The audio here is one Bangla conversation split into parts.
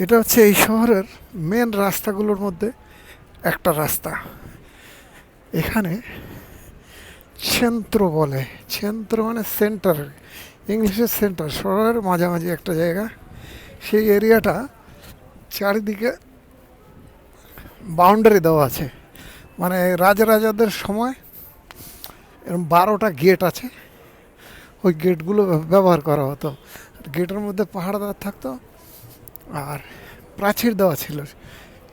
এটা হচ্ছে এই শহরের মেন রাস্তাগুলোর মধ্যে একটা রাস্তা। এখানে সেন্ট্রো বলে, সেন্ট্রো মানে সেন্টার, ইংলিশের সেন্টার, শহরের মাঝামাঝি একটা জায়গা। সেই এরিয়াটা চারিদিকে বাউন্ডারি দেওয়া আছে, মানে রাজাদের সময় এরকম 12টা গেট আছে। ওই গেটগুলো ব্যবহার করা হতো। গেটের মধ্যে পাহাড়দার থাকতো আর প্রাচীর দেওয়া ছিল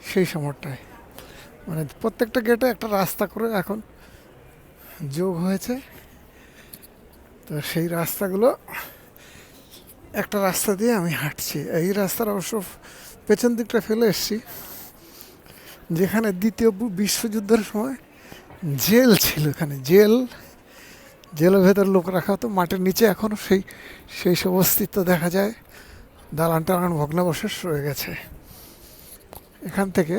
সেই সময়টায়। মানে প্রত্যেকটা গেটে একটা রাস্তা করে এখন যোগ হয়েছে। তো সেই রাস্তাগুলো, একটা রাস্তা দিয়ে আমি হাঁটছি। এই রাস্তার অবশ্য পেছন দিকটা ফেলে এসছি, যেখানে দ্বিতীয় বিশ্বযুদ্ধের সময় জেল ছিল। এখানে জেলের ভেতর লোক রাখা হতো মাটির নিচে। এখনও সেই সব অস্তিত্ব দেখা যায়। দালান টালান ভগ্নাবশেষ রয়ে গেছে। এখান থেকে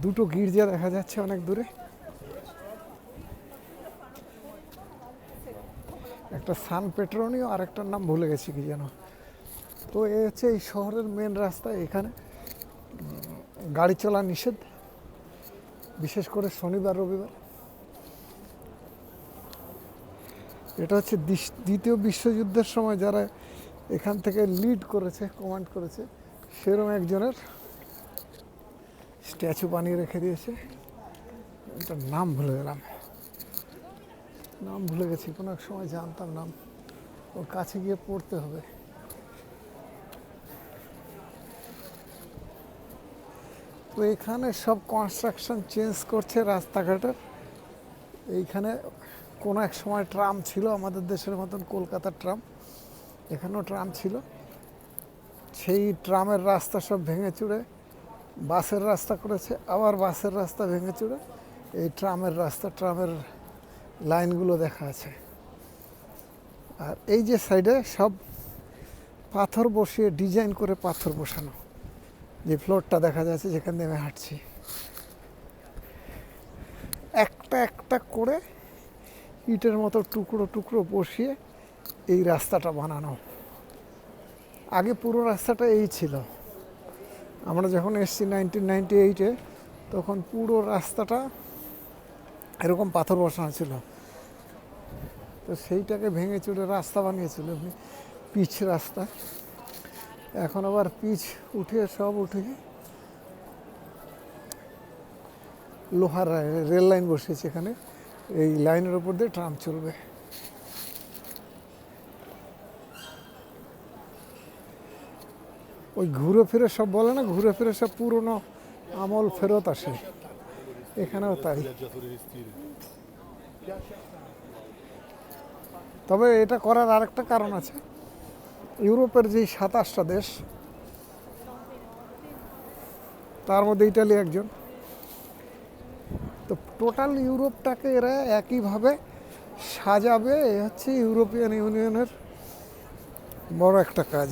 দুটো গির্জা দেখা যাচ্ছে অনেক দূরে। একটা সান পেট্রোনিও, আর একটার নাম ভুলে গেছি কি যেন। তো এই হচ্ছে এই শহরের মেন রাস্তা। এখানে গাড়ি চলা নিষেধ, বিশেষ করে শনিবার রবিবার। এটা হচ্ছে দ্বিতীয় বিশ্বযুদ্ধের সময় যারা এখান থেকে লিড করেছে, কমান্ড করেছে, সেরকম একজনের স্ট্যাচু বানিয়ে রেখে দিয়েছে। এটার নাম ভুলে গেলাম, নাম ভুলে গেছি। কোনো এক সময় জানতাম নাম, ওর কাছে গিয়ে পড়তে হবে। তো এখানে সব কনস্ট্রাকশন চেঞ্জ করছে রাস্তাঘাটের। এইখানে কোনো এক সময় ট্রাম ছিল, আমাদের দেশের মতন কলকাতার ট্রাম। এখানেও ট্রাম ছিল। সেই ট্রামের রাস্তা সব ভেঙে চুড়ে বাসের রাস্তা করেছে, আবার বাসের রাস্তা ভেঙে চুড়ে এই ট্রামের রাস্তা, ট্রামের লাইনগুলো দেখা আছে। আর এই যে সাইডে সব পাথর বসিয়ে ডিজাইন করে পাথর বসানো, যে ফ্লোরটা দেখা যাচ্ছে যেখান দিয়ে আমি হাঁটছি, একটা একটা করে ইটের মতো টুকরো টুকরো বসিয়ে এই রাস্তাটা বানানো। আগে পুরো রাস্তাটা এই ছিল। আমরা যখন এসেছি 1998-এ, তখন পুরো রাস্তাটা এরকম পাথর বসানো ছিল। তো সেইটাকে ভেঙে চুড়ে রাস্তা বানিয়েছিল, পিচ রাস্তা। এখন আবার পিচ উঠে সব উঠে লোহার রেল লাইন বসিয়েছে এখানে। এই লাইনের ওপর দিয়ে ট্রাম চলবে। ওই ঘুরে ফিরে সব বলে না, ঘুরে ফিরে সব পুরনো আমল ফেরত আসে। এখানেও তাই। তবে এটা করার আরেকটা কারণ আছে। ইউরোপের যেই 27টা দেশ, তার মধ্যে ইটালি একজন। তো টোটাল ইউরোপটাকে এরা একইভাবে সাজাবে, এ হচ্ছে ইউরোপিয়ান ইউনিয়নের বড় একটা কাজ।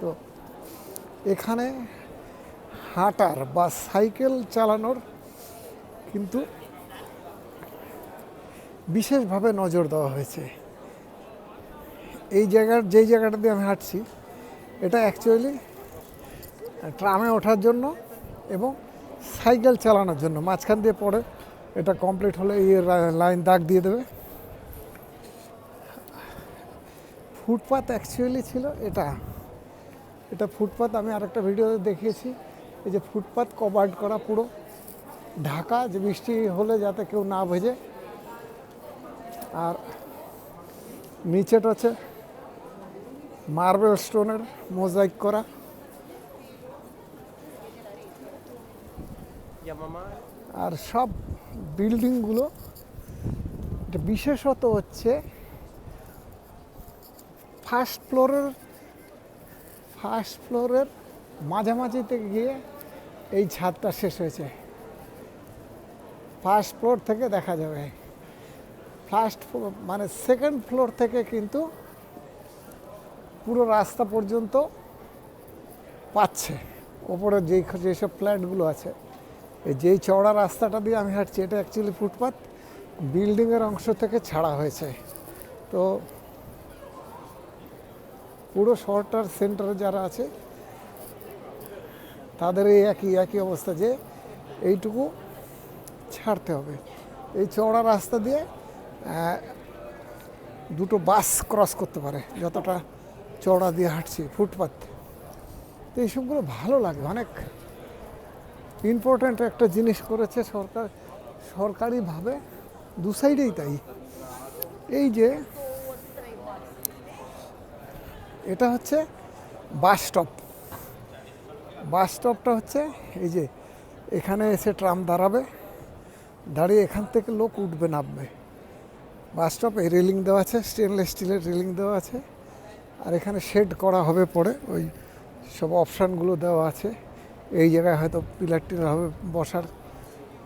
তো এখানে হাঁটার বা সাইকেল চালানোর কিন্তু বিশেষভাবে নজর দেওয়া হয়েছে। এই যেই জায়গাটা দিয়ে আমি হাঁটছি, এটা অ্যাকচুয়ালি ট্রামে ওঠার জন্য এবং সাইকেল চালানোর জন্য। মাঝখান দিয়ে পড়ে এটা কমপ্লিট হলে এই লাইন দাগ দিয়ে দেবে। ফুটপাথ অ্যাকচুয়ালি ছিল এটা ফুটপাথ। আমি আরেকটা ভিডিওতে দেখিয়েছি, এই যে ফুটপাথ কভার্ড করা পুরো ঢাকা, যে বৃষ্টি হলে যাতে কেউ না ভেজে। আর নিচেটা হচ্ছে মার্বেল স্টোনের মোজাইক করা। আর সব বিল্ডিংগুলো বিশেষত হচ্ছে ফার্স্ট ফ্লোরের মাঝামাঝিতে গিয়ে এই ছাদটা শেষ হয়েছে। ফার্স্ট ফ্লোর থেকে দেখা যাবে। মানে সেকেন্ড ফ্লোর থেকে কিন্তু পুরো রাস্তা পর্যন্ত পাচ্ছে। ওপরে যেসব ফ্ল্যাটগুলো আছে, এই যেই চওড়া রাস্তাটা দিয়ে আমি হাঁটছি, এটা অ্যাকচুয়ালি ফুটপাথ। বিল্ডিংয়ের অংশ থেকে ছাড়া হয়েছে। তো পুরো শহরটার সেন্টারে যারা আছে তাদের এই একই অবস্থা, যে এইটুকু ছাড়তে হবে। এই চওড়া রাস্তা দিয়ে দুটো বাস ক্রস করতে পারে, যতটা চওড়া দিয়ে হাঁটছি ফুটপাথ। তো এইসবগুলো ভালো লাগে, অনেক ইম্পর্ট্যান্ট একটা জিনিস করেছে সরকার, সরকারিভাবে দু সাইডেই তাই। এই যে এটা হচ্ছে বাস স্টপ, বাস স্টপটা হচ্ছে এই যে এখানে এসে ট্রাম দাঁড়াবে, দাঁড়িয়ে এখান থেকে লোক উঠবে নামবে। বাস স্টপে রেলিং দেওয়া আছে, স্টেনলেস স্টিলের রেলিং দেওয়া আছে, আর এখানে শেড করা হবে পরে, ওই সব অপশানগুলো দেওয়া আছে। এই জায়গায় হয়তো পিলার টিলার হবে, বসার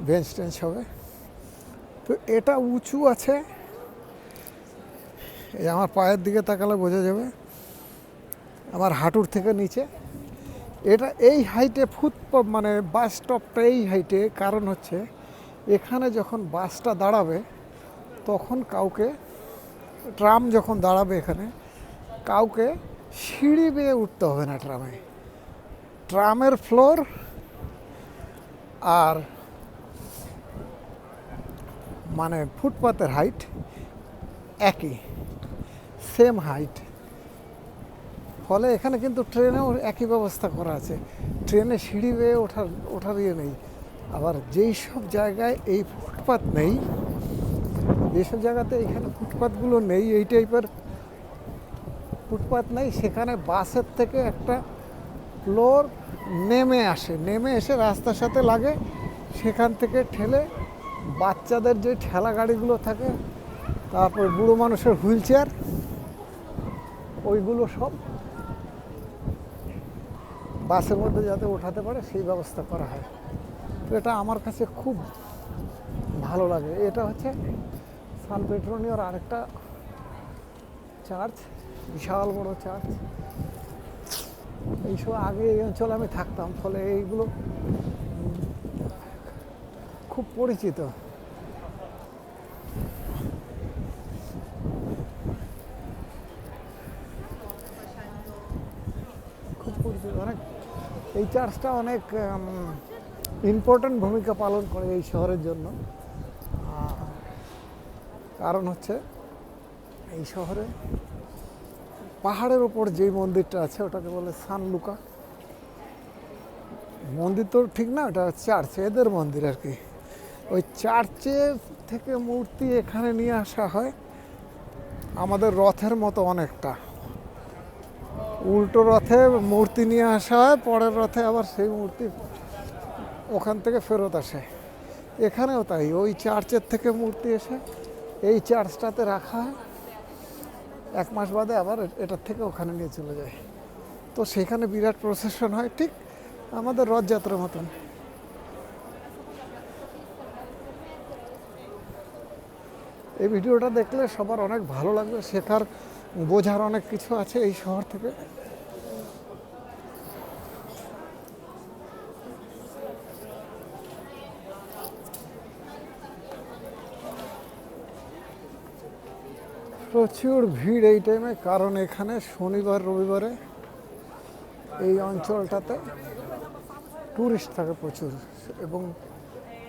বেঞ্চ টেঞ্চ হবে। তো এটা উঁচু আছে, এই আমার পায়ের দিকে তাকালে বোঝা যাবে, আমার হাঁটুর থেকে নিচে। এটা এই হাইটে মানে বাস স্টপটা এই হাইটে, কারণ হচ্ছে এখানে যখন বাসটা দাঁড়াবে তখন কাউকে, ট্রাম যখন দাঁড়াবে এখানে, কাউকে সিঁড়ি বেয়ে উঠতে হবে না ট্রামে। ট্রামের ফ্লোর আর মানে ফুটপাতের হাইট একই, সেম হাইট। ফলে এখানে কিন্তু ট্রেনেও একই ব্যবস্থা করা আছে, ট্রেনে সিঁড়ি বেয়ে ওঠার ইয়ে নেই। আবার যেই সব জায়গায় এই ফুটপাত নেই, যেসব জায়গাতে এখানে ফুটপাতগুলো নেই, এই টাইপের ফুটপাত নেই, সেখানে বাসের থেকে একটা ফ্লোর নেমে আসে, নেমে এসে রাস্তার সাথে লাগে, সেখান থেকে ঠেলে বাচ্চাদের যে ঠেলা গাড়িগুলো থাকে, তারপর বুড়ো মানুষের হুইল চেয়ার, ওইগুলো সব বাসের মধ্যে যাতে ওঠাতে পারে সেই ব্যবস্থা করা হয়। তো এটা আমার কাছে খুব ভালো লাগে। এটা হচ্ছে সান পেট্রোনিয়ার আরেকটা চার্চ, বিশাল বড় চার্চ। এইসব আগে এই অঞ্চলে আমি থাকতাম, ফলে এইগুলো খুব পরিচিত। খুব পরিচিত, অনেক, এই চার্চটা অনেক ইম্পর্ট্যান্ট ভূমিকা পালন করে এই শহরের জন্য। কারণ হচ্ছে এই শহরে পাহাড়ের ওপর যেই মন্দিরটা আছে ওটাকে বলে সান লুকা মন্দির। তো ঠিক না, ওটা চার্চ, এদের মন্দির আর কি। ওই চার্চের থেকে মূর্তি এখানে নিয়ে আসা হয়, আমাদের রথের মতো অনেকটা। উল্টো রথে মূর্তি নিয়ে আসা হয়, পরের রথে আবার সেই মূর্তি ওখান থেকে ফেরত আসে। এখানেও তাই, ওই চার্চের থেকে মূর্তি এসে এই চার্চটাতে রাখা হয়, 1 মাস বাদে আবার এটার থেকে ওখানে নিয়ে চলে যায়। তো সেখানে বিরাট প্রসেশন হয়, ঠিক আমাদের রথযাত্রার মতন। এই ভিডিওটা দেখলে সবার অনেক ভালো লাগবে, শেখার বোঝার অনেক কিছু আছে এই শহর থেকে। প্রচুর ভিড় এই টাইমে, কারণ এখানে শনিবার রবিবারে এই অঞ্চলটাতে ট্যুরিস্ট থাকে প্রচুর, এবং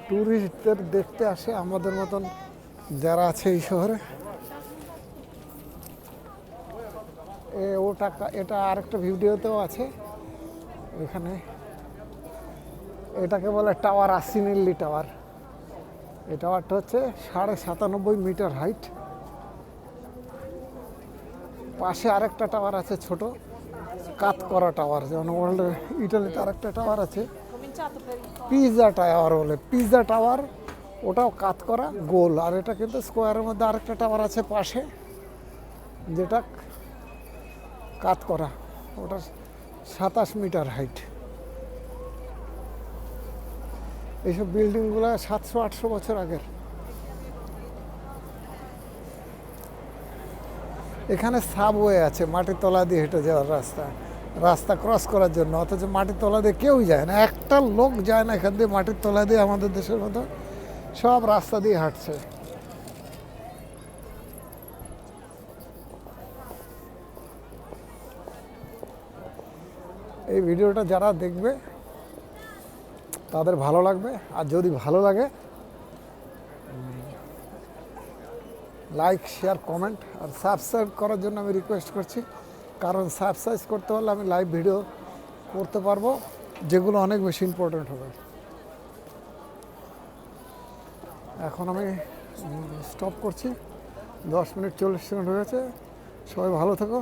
ট্যুরিস্টদের দেখতে আসে আমাদের মতন যারা আছে এই শহরে। এটা আরেকটা ভিডিওতেও আছে, এখানে এটাকে বলে টাওয়ার, আসিনেল্লি টাওয়ার। এই টাওয়ারটা হচ্ছে 97.5 মিটার হাইট। পাশে আরেকটা টাওয়ার আছে ছোট, কাত করা টাওয়ার, যেমন ওয়ার্ল্ডের ইটালিতে আরেকটা টাওয়ার আছে পিজা টাওয়ার বলে, পিজা টাওয়ার, ওটাও কাত করা গোল। আর এটা কিন্তু স্কোয়ারের মধ্যে আরেকটা টাওয়ার আছে পাশে, যেটা কাত করা, ওটা 27 মিটার হাইট। এইসব বিল্ডিংগুলো 700-800 বছর আগের। এখানে সাবওয়ে আছে, মাটির তলা দিয়ে হেঁটে যাওয়ার রাস্তা ক্রস করার জন্য, অথচ মাটির তলা দিয়ে কেউই যায় না, একটা লোক যায় না এখান দিয়ে মাটির তলা দিয়ে। আমাদের দেশের মতো সব রাস্তা দিয়ে হাঁটছে। এই ভিডিওটা যারা দেখবে তাদের ভালো লাগবে, আর যদি ভালো লাগে লাইক, শেয়ার, কমেন্ট আর সাবস্ক্রাইব করার জন্য আমি রিকোয়েস্ট করছি, কারণ সাবস্ক্রাইব করতে পারলে আমি লাইভ ভিডিও করতে পারবো, যেগুলো অনেক বেশি ইম্পর্ট্যান্ট হবে। এখন আমি স্টপ করছি, 10 মিনিট 40 সেকেন্ড হয়ে গেছে। সবাই ভালো থেকো।